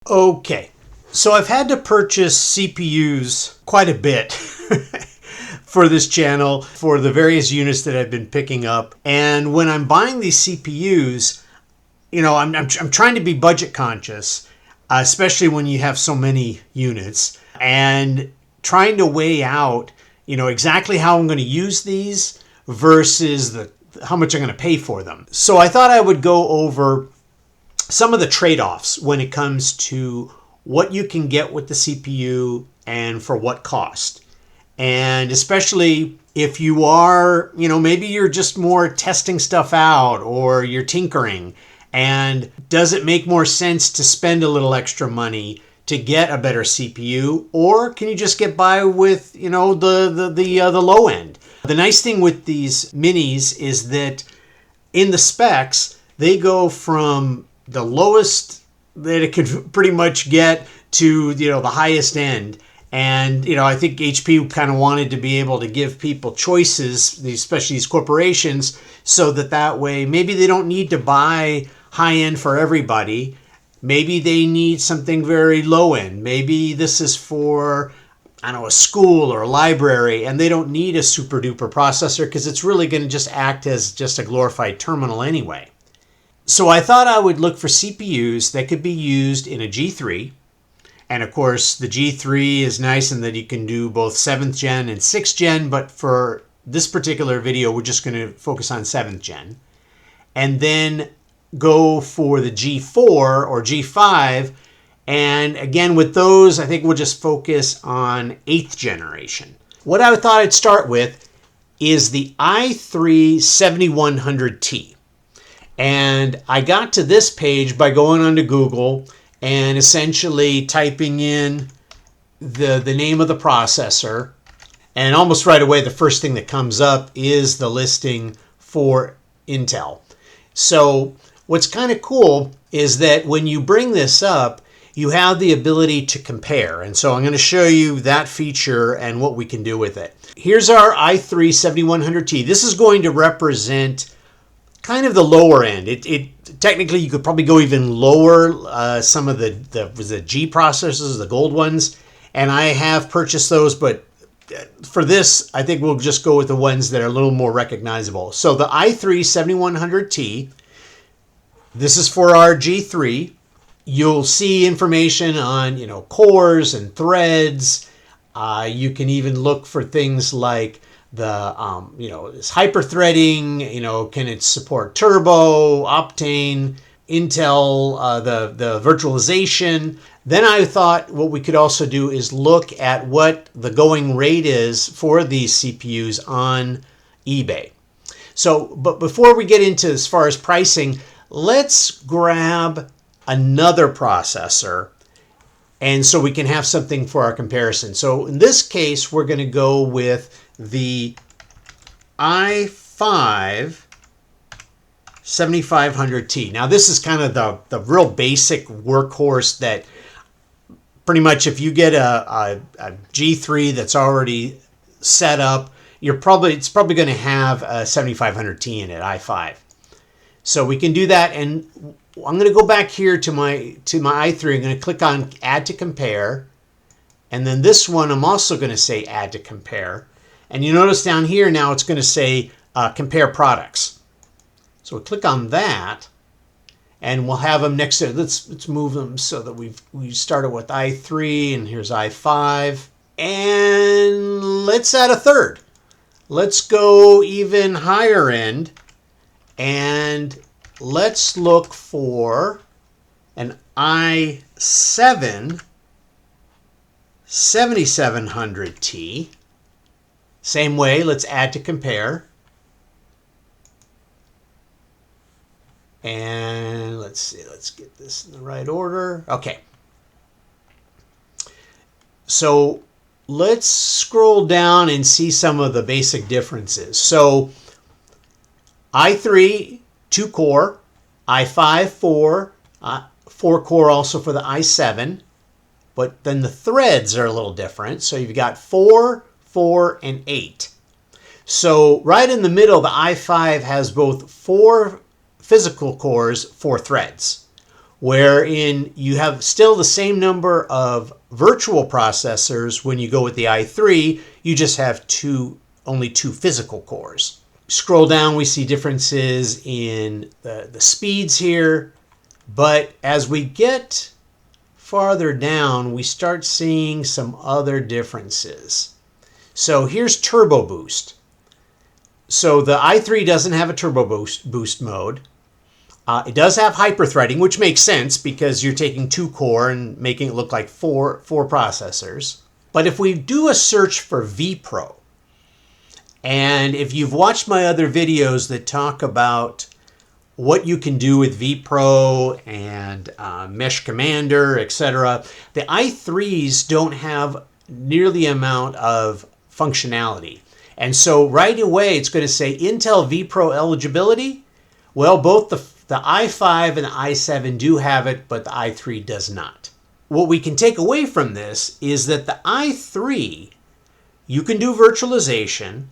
Okay, so I've had to purchase CPUs quite a bit for this channel for the various units that I've been picking up. And when I'm buying these CPUs, I'm trying to be budget conscious, especially when you have so many units, and trying to weigh out, exactly how I'm going to use these versus how much I'm going to pay for them. So I thought I would go over some of the trade-offs when it comes to what you can get with the CPU and for what cost. And especially if you are, maybe you're just more testing stuff out or you're tinkering, and does it make more sense to spend a little extra money to get a better CPU, or can you just get by with, the low end? The nice thing with these minis is that in the specs, they go from the lowest that it could pretty much get to, the highest end. And, I think HP kind of wanted to be able to give people choices, especially these corporations, so that way maybe they don't need to buy high end for everybody. Maybe they need something very low end. Maybe this is for, a school or a library, and they don't need a super duper processor because it's really going to just act as just a glorified terminal anyway. So I thought I would look for CPUs that could be used in a G3. And of course, the G3 is nice in that you can do both 7th gen and 6th gen, but for this particular video, we're just going to focus on 7th gen. And then go for the G4 or G5. And again, with those, I think we'll just focus on 8th generation. What I thought I'd start with is the i3 7100T. And I got to this page by going onto Google and essentially typing in the name of the processor. And almost right away, the first thing that comes up is the listing for Intel. So what's kind of cool is that when you bring this up, you have the ability to compare. And so I'm going to show you that feature and what we can do with it. Here's our i3 7100T. This is going to represent kind of the lower end. It technically, you could probably go even lower. Some of the G processors, the gold ones, and I have purchased those, but for this, I think we'll just go with the ones that are a little more recognizable. So the i3 7100T, this is for our G3. You'll see information on, cores and threads. You can even look for things like this hyper-threading, can it support Turbo, Optane, Intel, the virtualization. Then I thought what we could also do is look at what the going rate is for these CPUs on eBay. So, but before we get into as far as pricing, let's grab another processor, and so we can have something for our comparison. So in this case, we're going to go with the i5 7500T. Now this is kind of the real basic workhorse that pretty much if you get a G3 that's already set up, it's probably going to have a 7500T in it, i5. So we can do that, and I'm going to go back here to my i3. I'm going to click on Add to Compare, and then this one I'm also going to say Add to Compare. And you notice down here now it's going to say Compare Products. So we'll click on that, and we'll have them next to. Let's move them so that we started with i3, and here's i5, and let's add a third. Let's go even higher end, and let's look for an i7 7700T. Same way, let's add to compare. And let's see, let's get this in the right order. Okay. So let's scroll down and see some of the basic differences. So i3, 2 core, i5, 4, 4 core also for the i7, but then the threads are a little different. So you've got 4, 4, and 8. So right in the middle, the i5 has both 4 physical cores, 4 threads, wherein you have still the same number of virtual processors. When you go with the i3, you just have only two physical cores. Scroll down, we see differences in the speeds here, but as we get farther down, we start seeing some other differences. So here's turbo boost. So the i3 doesn't have a turbo boost mode. It does have hyperthreading, which makes sense because you're taking 2 core and making it look like four processors. But if we do a search for vPro, and if you've watched my other videos that talk about what you can do with vPro and Mesh Commander, etc., the i3s don't have nearly the amount of functionality. And so right away, it's going to say Intel vPro eligibility. Well, both the i5 and the i7 do have it, but the i3 does not. What we can take away from this is that the i3, you can do virtualization.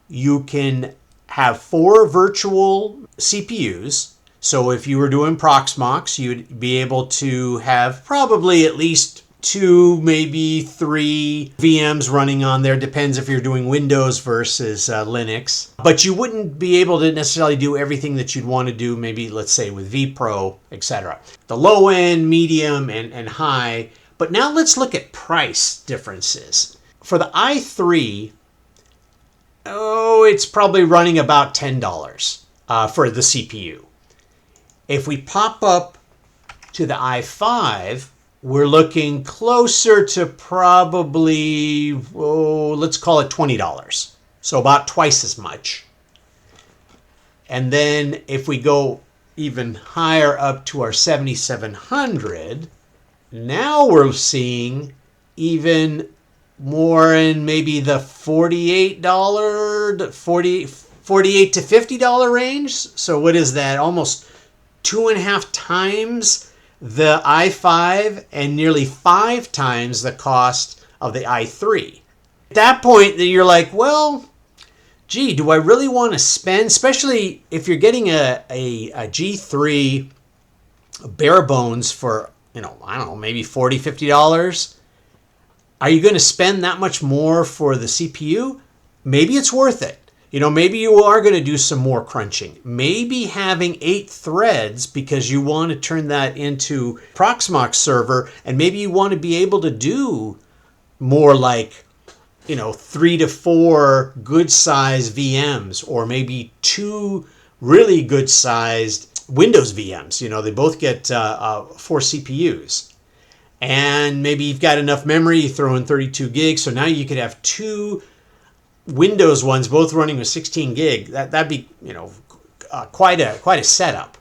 You can have 4 virtual CPUs. So if you were doing Proxmox, you'd be able to have probably at least 2, maybe 3 VMs running on there. Depends if you're doing Windows versus Linux. But you wouldn't be able to necessarily do everything that you'd want to do, maybe let's say with vPro, etc. The low end, medium, and high. But now let's look at price differences. For the i3, it's probably running about $10 for the CPU. If we pop up to the i5, we're looking closer to probably, let's call it $20. So about twice as much. And then if we go even higher up to our 7700, now we're seeing even more in maybe the $48 to $50 range. So what is that? Almost 2.5 times the i5 and nearly 5 times the cost of the i3. At that point, you're like, well, gee, do I really want to spend, especially if you're getting a G3 bare bones for, I don't know, maybe $40, $50? Are you going to spend that much more for the CPU? Maybe it's worth it. Maybe you are going to do some more crunching. Maybe having 8 threads because you want to turn that into Proxmox server, and maybe you want to be able to do more like, 3 to 4 good sized VMs, or maybe 2 really good sized Windows VMs. They both get 4 CPUs. And maybe you've got enough memory, you throw in 32 gigs, so now you could have 2 Windows ones both running with 16 gig. That'd be, quite a setup.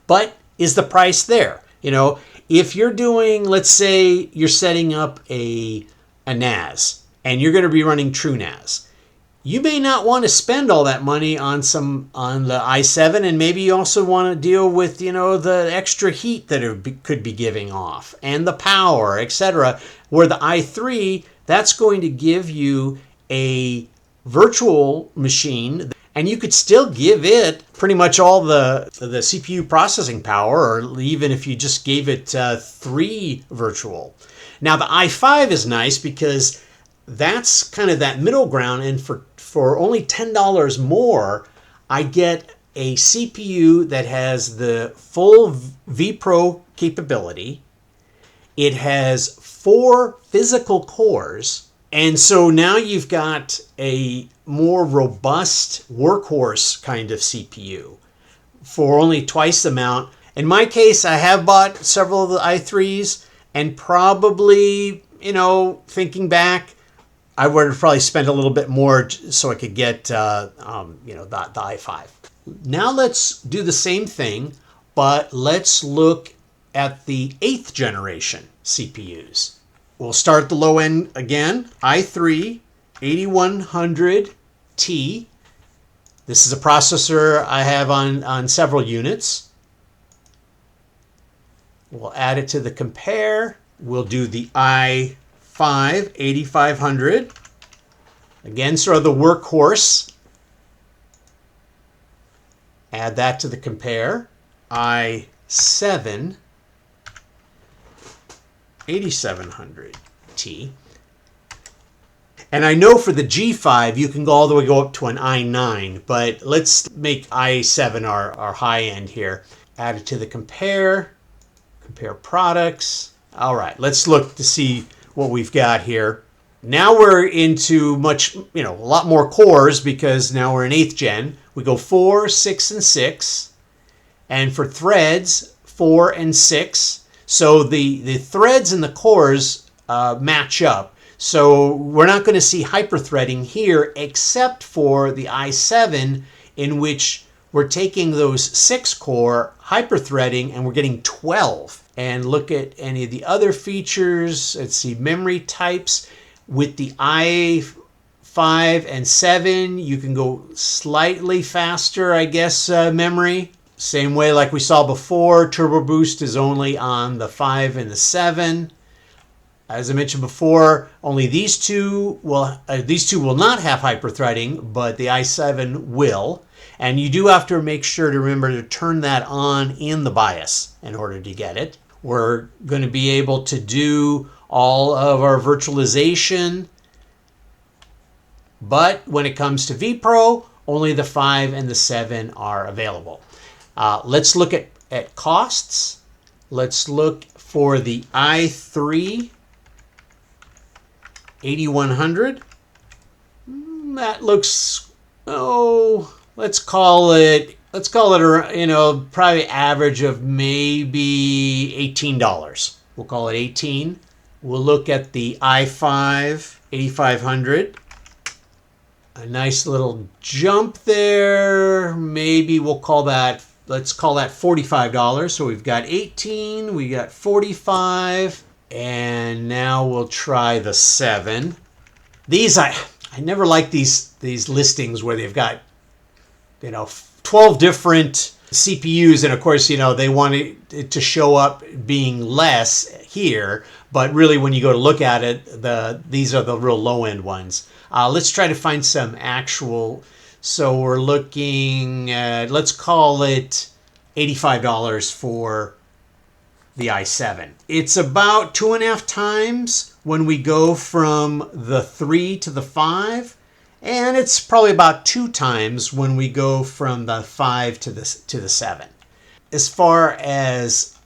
But is the price there? If you're doing, let's say you're setting up a NAS and you're going to be running TrueNAS, you may not want to spend all that money on the i7, and maybe you also want to deal with, the extra heat that it could be giving off and the power, etc. Where the i3, that's going to give you a virtual machine, and you could still give it pretty much all the CPU processing power, or even if you just gave it 3 virtual. Now the i5 is nice because that's kind of that middle ground, and for only $10 more, I get a CPU that has the full vPro capability. It has 4 physical cores. And so now you've got a more robust workhorse kind of CPU for only twice the amount. In my case, I have bought several of the i3s, and probably, thinking back, I would have probably spent a little bit more so I could get, the i5. Now let's do the same thing, but let's look at the 8th generation CPUs. We'll start the low end again. i3 8100T. This is a processor I have on several units. We'll add it to the compare. We'll do the i5 8500. Again, sort of the workhorse. Add that to the compare. i7 i7 8700T. And I know for the G5, you can go all the way up to an i9, but let's make i7 our high end here. Add it to the compare products. All right, let's look to see what we've got here. Now we're into a lot more cores because now we're in 8th gen. We go 4, 6, and 6. And for threads, 4 and 6. So the threads and the cores match up. So we're not going to see hyperthreading here except for the i7, in which we're taking those 6-core hyperthreading and we're getting 12. And look at any of the other features. Let's see, memory types. With the i5 and 7, you can go slightly faster, I guess, memory. Same way like we saw before, Turbo Boost is only on the 5 and the 7. As I mentioned before, only these two will not have hyperthreading, but the i7 will. And you do have to make sure to remember to turn that on in the BIOS in order to get it. We're going to be able to do all of our virtualization, but when it comes to vPro, only the 5 and the 7 are available. Let's look at costs. Let's look for the i3 8100. That looks, let's call it probably average of maybe $18. We'll call it 18. We'll look at the i5 8500. A nice little jump there. Maybe let's call that $45. So we've got 18, we got 45, and now we'll try the 7. These I never like these listings where they've got 12 different CPUs, and of course they want it to show up being less here, but really when you go to look at it, these are the real low end ones. Let's try to find some actual. So we're looking at, let's call it $85 for the i7. It's about 2.5 times when we go from the 3 to the 5, and it's probably about 2 times when we go from the 5 to the 7. As far as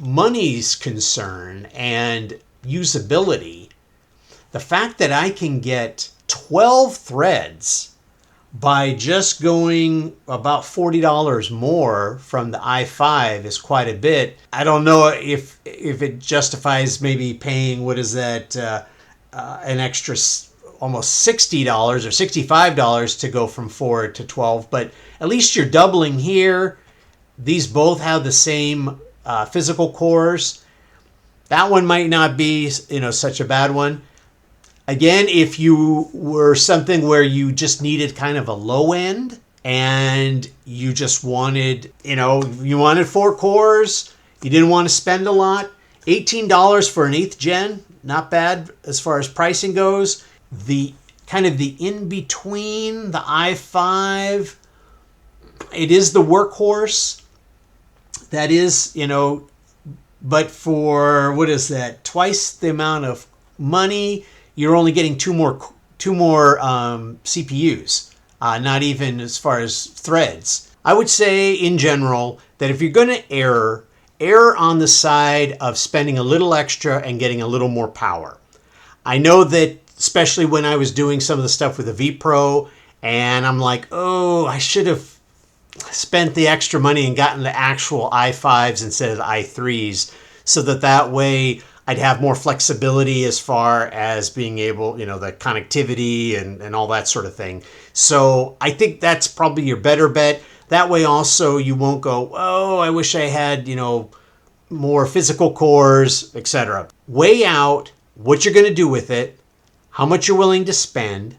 money's concerned and usability, the fact that I can get 12 threads by just going about $40 more from the i5 is quite a bit. I don't know if it justifies maybe paying, what is that, an extra almost $60 or $65 to go from 4 to 12, but at least you're doubling here. These both have the same physical cores. That one might not be such a bad one. Again, if you were something where you just needed kind of a low end and you just wanted, you wanted 4 cores, you didn't want to spend a lot, $18 for an 8th gen, not bad as far as pricing goes. The kind of the in-between, the i5, it is the workhorse. That is, but for, what is that, twice the amount of money, you're only getting two more CPUs, not even as far as threads. I would say in general that if you're going to err on the side of spending a little extra and getting a little more power. I know that especially when I was doing some of the stuff with the vPro, and I'm like, I should have spent the extra money and gotten the actual i5s instead of the i3s, so that way I'd have more flexibility as far as being able, the connectivity and all that sort of thing. So I think that's probably your better bet. That way also you won't go, I wish I had, more physical cores, etc. Weigh out what you're going to do with it, how much you're willing to spend,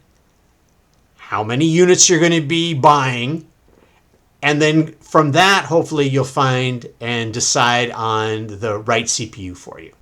how many units you're going to be buying, and then from that, hopefully you'll find and decide on the right CPU for you.